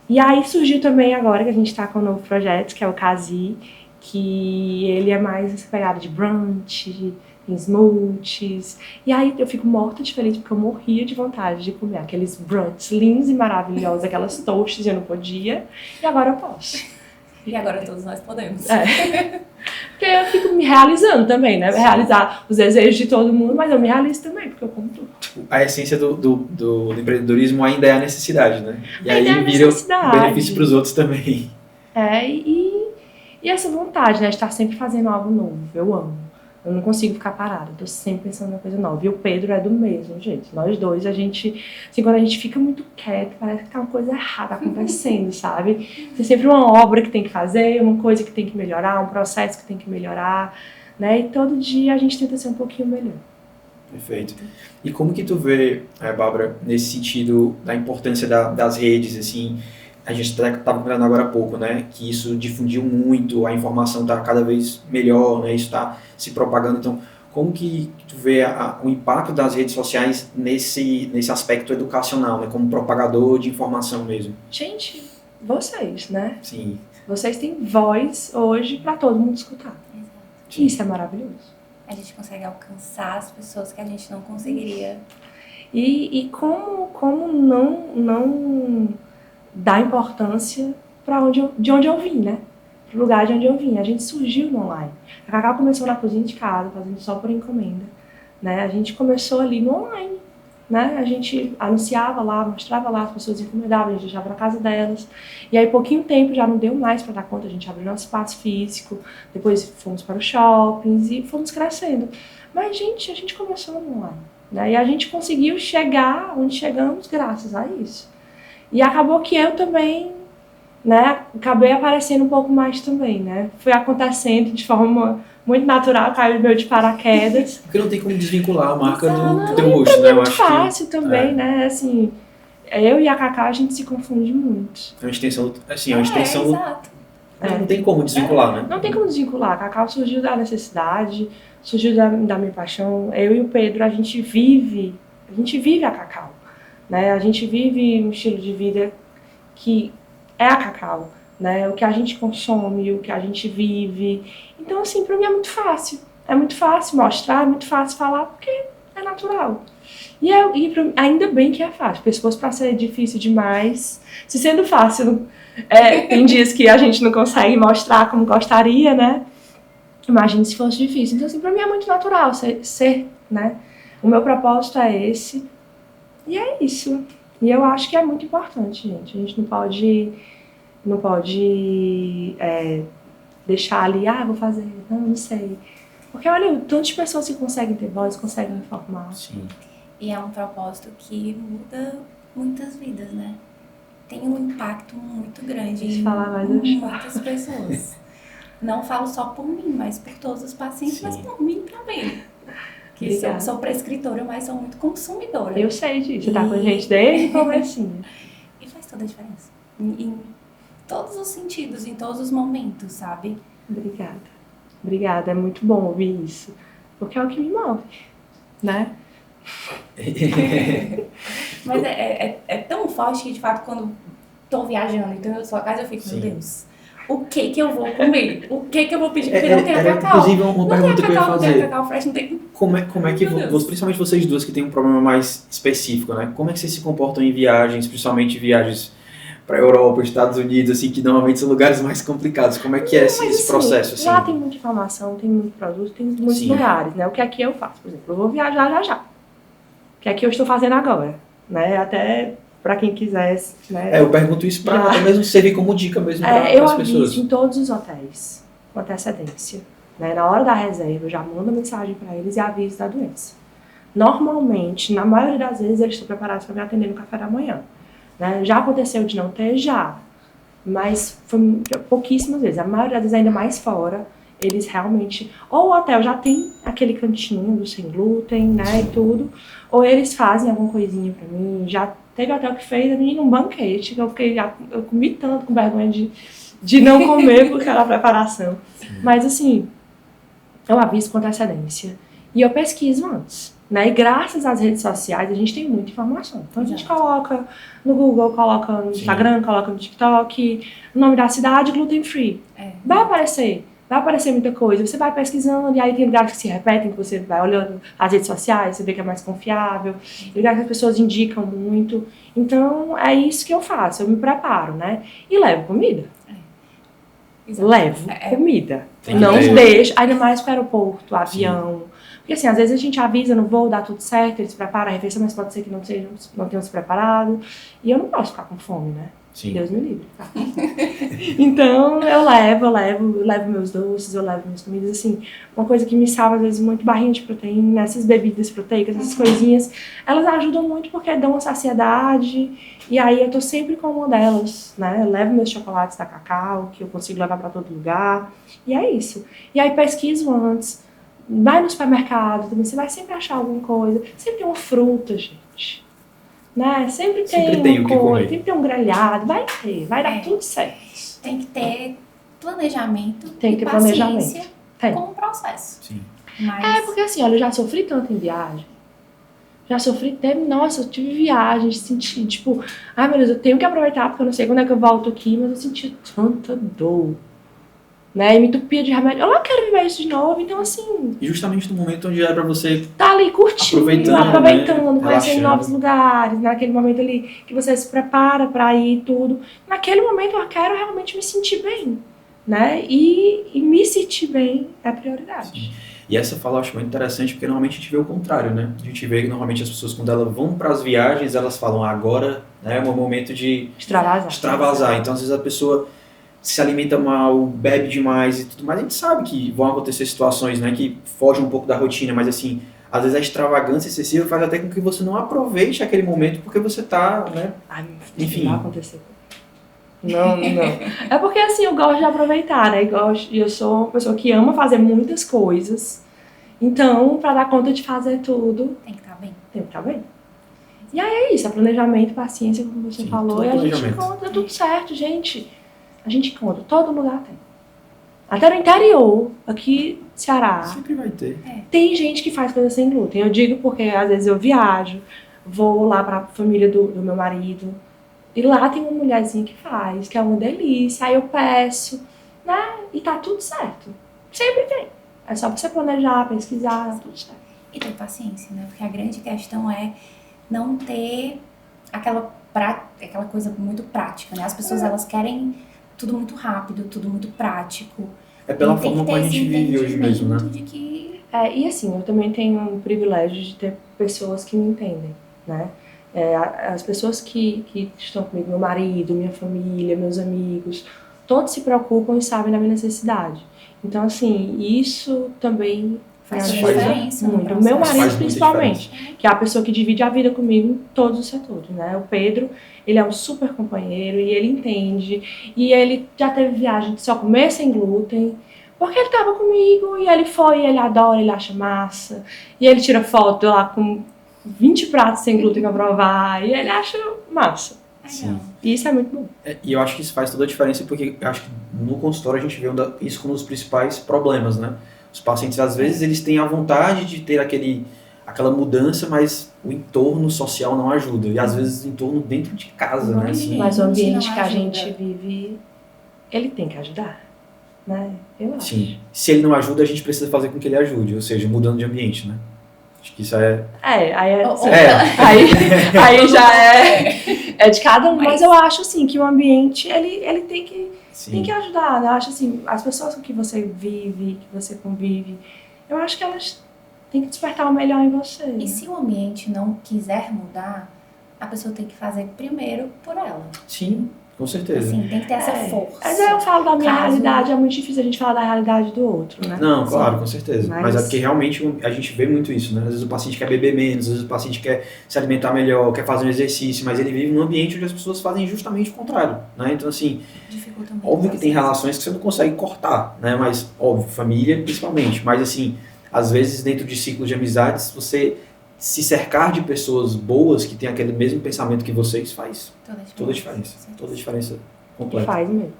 E aí surgiu também agora que a gente está com um novo projeto, que é o Casi, que ele é mais essa pegada de brunch, smoothies. E aí eu fico morta de feliz porque eu morria de vontade de comer aqueles brunches lindos e maravilhosos, aquelas toasts, eu não podia. E agora eu posso. E agora todos nós podemos. Porque eu fico me realizando também, né? Realizar os desejos de todo mundo, mas eu me realizo também, porque eu como tudo. A essência do empreendedorismo ainda é a necessidade, né? E Ainda é aí a vira necessidade. um benefício para os outros também. E essa vontade, né? De estar sempre fazendo algo novo. Eu amo. Eu não consigo ficar parada, eu tô sempre pensando em coisa nova. E o Pedro é do mesmo jeito. Nós dois, a gente, assim, quando a gente fica muito quieto, parece que tá uma coisa errada acontecendo, sabe? Tem sempre uma obra que tem que fazer, uma coisa que tem que melhorar, um processo que tem que melhorar, né? E todo dia a gente tenta ser um pouquinho melhor. Perfeito. E como que tu vê, Bárbara, nesse sentido da importância das redes, assim, a gente estava falando agora há pouco, né, que isso difundiu muito, a informação está cada vez melhor, né, isso está se propagando, então, como que tu vê o impacto das redes sociais nesse aspecto educacional, né, como propagador de informação mesmo? Gente, vocês, né? Sim. Vocês têm voz hoje para todo mundo escutar. Exato. Isso é maravilhoso. A gente consegue alcançar as pessoas que a gente não conseguiria. E como não dar importância de onde eu vim, né? Pro lugar de onde eu vim. A gente surgiu no online. A Cacau começou na cozinha de casa, fazendo só por encomenda, né? A gente começou ali no online, né? A gente anunciava lá, mostrava lá, as pessoas encomendavam, a gente deixava na casa delas. E aí, pouquinho tempo, já não deu mais para dar conta, a gente abriu nosso espaço físico, depois fomos para os shoppings e fomos crescendo. Mas, gente, a gente começou no online, né? E a gente conseguiu chegar onde chegamos graças a isso. E acabou que eu também, né, acabei aparecendo um pouco mais também, né? Foi acontecendo de forma muito natural, caiu meu de paraquedas. Porque não tem como desvincular a marca do Exato. teu rosto, né? Eu Muito acho fácil que, também, né? Assim, eu e a Cacau, a gente se confunde muito. é uma extensão, assim, é uma extensão, Exato. não tem como desvincular, né? Não tem como desvincular. A Cacau surgiu da necessidade, surgiu da minha paixão. Eu e o Pedro, a gente vive a Cacau, né? A gente vive um estilo de vida que é a Cacau, né? O que a gente consome, o que a gente vive. Então, assim, pra mim é muito fácil. É muito fácil mostrar, é muito fácil falar, porque é natural. Ainda bem que é fácil, porque se fosse pra ser difícil demais, se sendo fácil, tem dias que a gente não consegue mostrar como gostaria, né? Imagine se fosse difícil. Então, assim, pra mim é muito natural ser, né? O meu propósito é esse. E é isso. E eu acho que é muito importante, gente. A gente não pode deixar ali, vou fazer, não sei. Porque olha, o tanto de pessoas que conseguem ter voz, conseguem informar. Sim. E é um propósito que muda muitas vidas, né? Tem um impacto muito grande em muitas pessoas. Não falo só por mim, mas por todos os pacientes, Sim. mas por mim também. Que sou prescritora, mas sou muito consumidora. Eu sei disso, você tá com a gente desde o comecinho. E faz toda a diferença. Em todos os sentidos, em todos os momentos, sabe? Obrigada, é muito bom ouvir isso. Porque é o que me move, né? Mas é tão forte que, de fato, quando tô viajando, então eu sou a casa, eu fico, meu Deus, o que eu vou comer? O que eu vou pedir? Porque não tem a Cacau. Inclusive, uma pergunta que eu ia fazer. Não tem a Cacau fresh, não tem... Como é que, principalmente vocês duas que têm um problema mais específico, né? Como é que vocês se comportam em viagens, principalmente viagens para a Europa, Estados Unidos, assim, que normalmente são lugares mais complicados? Como é que é esse processo? Assim? Lá tem muita informação, tem muito produto, tem muitos lugares, né? O que aqui eu faço, por exemplo, eu vou viajar já. O que aqui eu estou fazendo agora, né? Até para quem quisesse, né? Eu pergunto isso para até mesmo servir como dica mesmo para as pessoas. Eu aviso em todos os hotéis, com antecedência. Né? Na hora da reserva, eu já mando mensagem para eles e aviso da doença. Normalmente, na maioria das vezes, eles estão preparados para me atender no café da manhã. Né? Já aconteceu de não ter? Já. Mas foi pouquíssimas vezes. A maioria das vezes, ainda mais fora, eles realmente... Ou o hotel já tem aquele cantinho do sem glúten, né, e tudo. Ou eles fazem alguma coisinha para mim. Já teve hotel que fez a menina um banquete, que eu comi tanto com vergonha de não comer por aquela preparação. Mas assim, eu aviso com antecedência. E eu pesquiso antes. Né? E graças às redes sociais a gente tem muita informação. Então a gente coloca no Google, coloca no Instagram, coloca no TikTok, o nome da cidade, gluten free. Vai aparecer muita coisa. Você vai pesquisando e aí tem lugares que se repetem, que você vai olhando as redes sociais, você vê que é mais confiável, lugares que as pessoas indicam muito. Então é isso que eu faço, eu me preparo, né? E levo comida. levo comida. Tem que Não ter. deixo, ainda mais para o aeroporto, avião. Porque assim, às vezes a gente avisa no voo, dá tudo certo, eles preparam a refeição, mas pode ser que não tenham se preparado. E eu não posso ficar com fome, né? Sim. Deus me livre. Tá? Então eu levo meus doces, eu levo minhas comidas, assim, uma coisa que me salva às vezes muito barrinha de proteína, essas bebidas proteicas, essas coisinhas, elas ajudam muito porque dão uma saciedade, e aí eu tô sempre com uma delas, né? Eu levo meus chocolates da Cacau, que eu consigo levar pra todo lugar, e é isso. E aí pesquiso antes, vai no supermercado também, você vai sempre achar alguma coisa, sempre tem uma fruta, gente. Né? Sempre tem o que comer. sempre tem um grelhado, vai dar tudo certo. Tem que ter planejamento Tem que e ter paciência planejamento. Tem. com o processo. Sim. Mas Porque assim, olha, eu já sofri tanto em viagem. Nossa, eu tive viagens, senti, tipo, ai meu Deus, eu tenho que aproveitar porque eu não sei quando é que eu volto aqui, mas eu senti tanta dor. Né? E me entupia de remédio. Eu não quero viver isso de novo, então assim, E justamente no momento onde era pra você tá ali curtindo, Aproveitando, né? conhecendo Relaxando. novos lugares, naquele momento ali que você se prepara pra ir e tudo. Naquele momento eu quero realmente me sentir bem, né? E me sentir bem é a prioridade. E essa fala eu acho muito interessante, porque normalmente a gente vê o contrário, né? A gente vê que normalmente as pessoas, quando elas vão para as viagens, elas falam, agora, né, é um momento de extravasar. Então, às vezes a pessoa se alimenta mal, bebe demais e tudo mais. A gente sabe que vão acontecer situações, né, que fogem um pouco da rotina, mas assim, às vezes a extravagância excessiva faz até com que você não aproveite aquele momento, porque você tá, né, Ai, enfim. Não vai acontecer. Não. É porque assim, eu gosto de aproveitar, né? Eu sou uma pessoa que ama fazer muitas coisas. Então, pra dar conta de fazer tudo, tem que estar bem. tem que estar bem. E aí é isso, é planejamento, paciência, como você Sim, falou, tudo e a gente planejamento. encontra tudo certo, gente. A gente encontra, todo lugar tem. Até no interior, aqui no Ceará, sempre vai ter. tem gente que faz coisa sem glúten. Eu digo porque às vezes eu viajo, vou lá pra família do meu marido, e lá tem uma mulherzinha que faz, que é uma delícia, aí eu peço, né? E tá tudo certo. Sempre tem. É só você planejar, pesquisar, tá tudo certo. E ter paciência, né? Porque a grande questão é não ter aquela coisa muito prática, né? As pessoas, elas querem tudo muito rápido, tudo muito prático. É pela E tem forma que como a ter gente esse vive hoje mesmo, né? entendimento de que E assim, eu também tenho o privilégio de ter pessoas que me entendem, né? As pessoas que estão comigo, meu marido, minha família, meus amigos, todos se preocupam e sabem da minha necessidade. Então, assim, isso também faz me toda a ajuda diferença no muito. O processo. meu Faz marido, muita principalmente, que é a pessoa que divide a vida comigo em todos os setores, né? O Pedro, ele é um super companheiro e ele entende. E ele já teve viagem de só comer sem glúten, porque ele tava comigo e ele foi, e ele adora, ele acha massa. E ele tira foto lá com 20 pratos sem glúten pra provar, e ele acha massa. Sim. E isso é muito bom. E eu acho que isso faz toda a diferença, porque eu acho que no consultório a gente vê isso como um dos principais problemas, né? Os pacientes, às vezes, eles têm a vontade de ter aquela mudança, mas o entorno social não ajuda. E às vezes o entorno dentro de casa, né? Assim, Mas o ambiente não que a ajuda. gente vive, ele tem que ajudar, né? Eu acho. sim. Se ele não ajuda, a gente precisa fazer com que ele ajude, ou seja, mudando de ambiente, né? Acho que isso é... Aí já é de cada um, mas eu acho assim que o ambiente ele tem que ajudar, né? Eu acho assim, as pessoas com que você vive, que você convive, eu acho que elas têm que despertar o melhor em você. E se o ambiente não quiser mudar, a pessoa tem que fazer primeiro por ela. Sim, com certeza. Assim, tem que ter essa força. Mas aí eu falo da minha Caso- realidade, é muito difícil a gente falar da realidade do outro, né? Não, claro, com certeza. Mas- Mas é porque realmente a gente vê muito isso, né? Às vezes o paciente quer beber menos, às vezes o paciente quer se alimentar melhor, quer fazer um exercício, mas ele vive num ambiente onde as pessoas fazem justamente o contrário, né? Então, assim, Dificulta muito óbvio o que tem processo. relações que você não consegue cortar, né? Mas, óbvio, família principalmente. Mas, assim, às vezes dentro de ciclos de amizades, você se cercar de pessoas boas que têm aquele mesmo pensamento que vocês faz toda a diferença. Toda a diferença completa. Faz mesmo.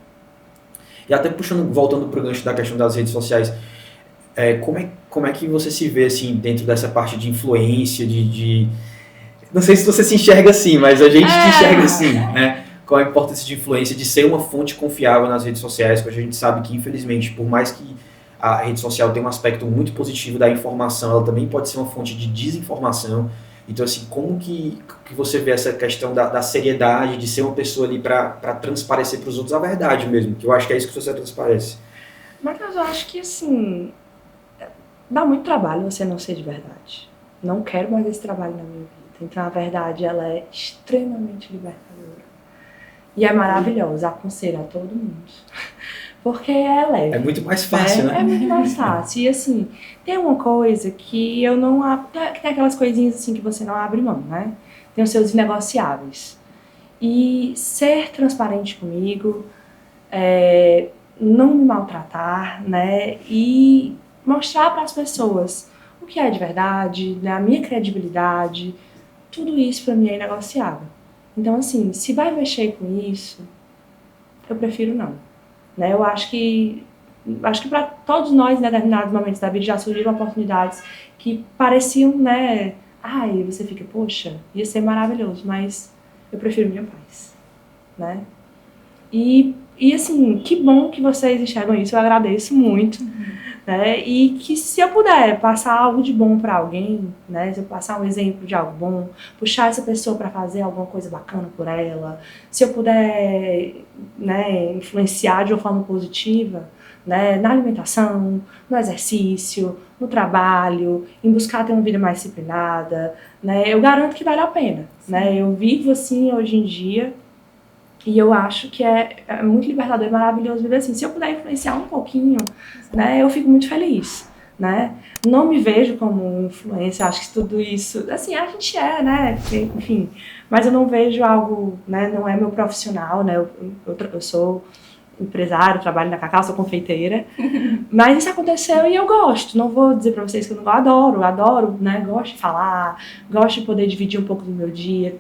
E até voltando para o gancho da questão das redes sociais, como é que você se vê assim dentro dessa parte de influência, não sei se você se enxerga assim, mas a gente te enxerga assim, né? Qual a importância de influência, de ser uma fonte confiável nas redes sociais, porque a gente sabe que, infelizmente, por mais que a rede social tenha um aspecto muito positivo da informação, ela também pode ser uma fonte de desinformação. Então, assim, como que você vê essa questão da seriedade, de ser uma pessoa ali para transparecer para os outros a verdade mesmo, que eu acho que é isso que você transparece. Mas eu acho que, assim, dá muito trabalho você não ser de verdade. Não quero mais esse trabalho na minha vida. Então, a verdade, ela é extremamente libertadora. E é maravilhosa, aconselho a todo mundo. Porque ela é. É muito mais fácil, né? É muito mais fácil. E, assim, tem uma coisa que eu não... Que tem aquelas coisinhas, assim, que você não abre mão, né? Tem os seus inegociáveis. E ser transparente comigo, não me maltratar, né? E mostrar para as pessoas o que é de verdade, né? A minha credibilidade, tudo isso para mim é inegociável. Então, assim, se vai mexer com isso, eu prefiro não. Né? Eu acho que para todos nós, em determinados momentos da vida, já surgiram oportunidades que pareciam, né? Ai, você fica, poxa, ia ser maravilhoso, mas eu prefiro minha paz, né? E assim, que bom que vocês enxergam isso, eu agradeço muito, né? E que se eu puder passar algo de bom para alguém, né? Se eu passar um exemplo de algo bom, puxar essa pessoa para fazer alguma coisa bacana por ela, se eu puder, né, influenciar de uma forma positiva, né, na alimentação, no exercício, no trabalho, em buscar ter uma vida mais disciplinada, né? Eu garanto que vale a pena, né? Eu vivo assim hoje em dia. E eu acho que é muito libertador e maravilhoso viver assim. Se eu puder influenciar um pouquinho, né, eu fico muito feliz, né? Não me vejo como influência, acho que tudo isso... Assim, a gente né? Enfim, mas eu não vejo algo, né? Não é meu profissional, né? Eu sou empresário, trabalho na Cacau, sou confeiteira. Mas isso aconteceu e eu gosto. Não vou dizer pra vocês que eu não adoro, né? Gosto de falar, gosto de poder dividir um pouco do meu dia.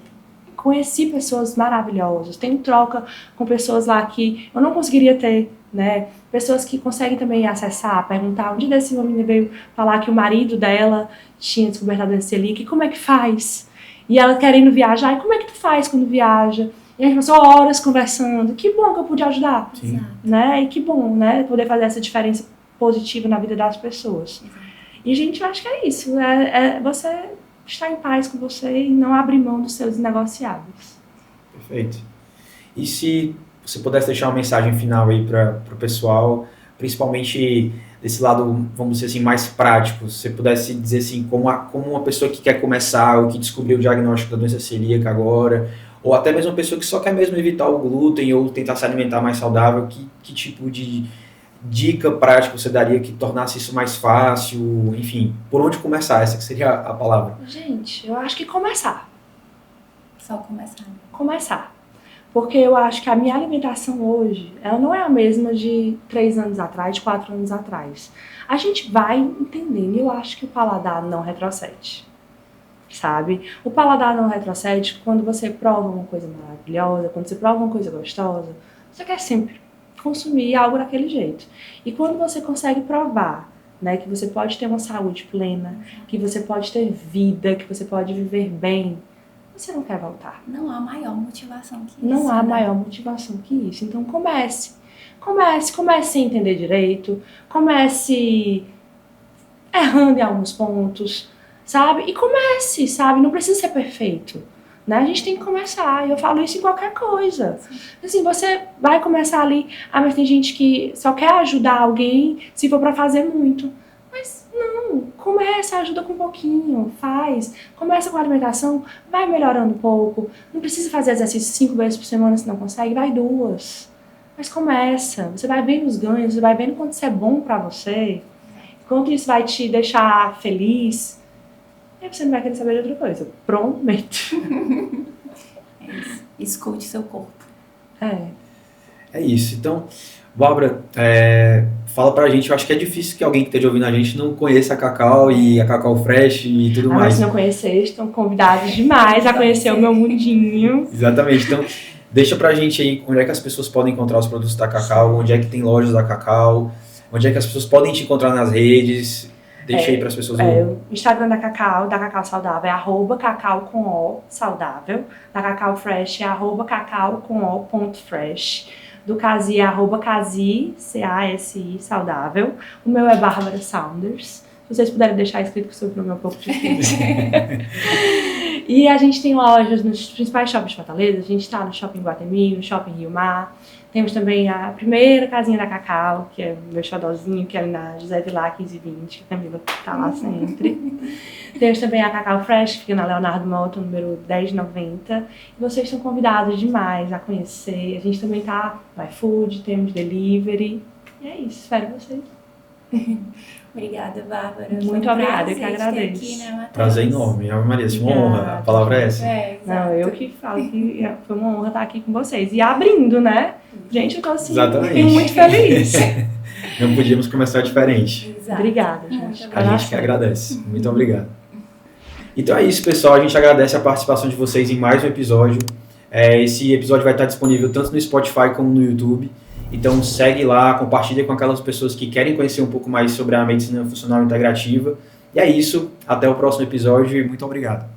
Conheci pessoas maravilhosas, tenho troca com pessoas lá que eu não conseguiria ter, né? Pessoas que conseguem também acessar, perguntar. Um dia desse uma menina veio falar que o marido dela tinha descoberto a doença celíaca, e como é que faz? E ela querendo viajar, e como é que tu faz quando viaja? E a gente passou horas conversando. Que bom que eu pude ajudar, Sim. né? E que bom, né? Poder fazer essa diferença positiva na vida das pessoas. E, gente, eu acho que é isso. Você estar em paz com você e não abrir mão dos seus inegociáveis. Perfeito. E se você pudesse deixar uma mensagem final aí para o pessoal, principalmente desse lado, vamos dizer assim, mais prático, se você pudesse dizer assim, como uma pessoa que quer começar ou que descobriu o diagnóstico da doença celíaca agora, ou até mesmo uma pessoa que só quer mesmo evitar o glúten ou tentar se alimentar mais saudável, que tipo de dica prática você daria que tornasse isso mais fácil, enfim, por onde começar? Essa que seria a palavra. Gente, eu acho que começar. Só começar. Começar. Porque eu acho que a minha alimentação hoje, ela não é a mesma de 3 anos atrás, de 4 anos atrás. A gente vai entendendo, e eu acho que o paladar não retrocede, sabe? O paladar não retrocede quando você prova uma coisa maravilhosa, quando você prova uma coisa gostosa, você quer sempre consumir algo daquele jeito. E quando você consegue provar, né, que você pode ter uma saúde plena, que você pode ter vida, que você pode viver bem, você não quer voltar. Não há maior motivação que isso. Não há maior motivação que isso. Então comece a entender direito, comece errando em alguns pontos, sabe? E comece, sabe? Não precisa ser perfeito. Né? A gente tem que começar, e eu falo isso em qualquer coisa. Assim, você vai começar ali, mas tem gente que só quer ajudar alguém se for pra fazer muito. Mas não, começa, ajuda com um pouquinho, faz. Começa com a alimentação, vai melhorando um pouco. Não precisa fazer exercício 5 vezes por semana se não consegue, vai 2. Mas começa, você vai vendo os ganhos, você vai vendo quanto isso é bom pra você, quanto isso vai te deixar feliz. E aí você não vai querer saber de outra coisa. Prometo. É isso. Escute seu corpo. É isso. Então, Bárbara, fala pra gente, eu acho que é difícil que alguém que esteja ouvindo a gente não conheça a Cacau e a Cacau Fresh e tudo mais. Mas se não conhecer, estão convidados demais a conhecer o meu mundinho. Exatamente. Então, deixa pra gente aí onde é que as pessoas podem encontrar os produtos da Cacau, onde é que tem lojas da Cacau, onde é que as pessoas podem te encontrar nas redes. Deixa aí para as pessoas verem. O Instagram da Cacau Saudável é @cacau com o saudável. Da Cacau Fresh é @cacau com o .fresh. Do Casi é @casi, C-A-S-I, saudável. O meu é Bárbara Saunders. Se vocês puderem deixar escrito que o seu nome é um pouco difícil. E a gente tem lojas nos principais shoppings de Fortaleza. A gente está no Shopping Guatemi, no Shopping Rio Mar. Temos também a primeira casinha da Cacau, que é o meu xodózinho, que é ali na José Vilar 1520, que a Camila tá lá sempre. Temos também a Cacau Fresh, que fica na Leonardo Mota, número 1090. E vocês estão convidados demais a conhecer. A gente também tá no iFood, temos delivery. E é isso, espero vocês. Obrigada, Bárbara. Muito obrigada, eu que agradeço. Aqui, né, Matheus? Prazer enorme, Ave Maria, uma honra, a palavra é essa. Não, eu que falo que foi uma honra estar aqui com vocês. E abrindo, né? Gente, eu tô assim, muito feliz. Não podíamos começar diferente. Exato. Obrigada, gente. A gente que agradece. Muito obrigado. Então é isso, pessoal. A gente agradece a participação de vocês em mais um episódio. Esse episódio vai estar disponível tanto no Spotify como no YouTube. Então segue lá, compartilha com aquelas pessoas que querem conhecer um pouco mais sobre a medicina funcional integrativa. E é isso. Até o próximo episódio e muito obrigado.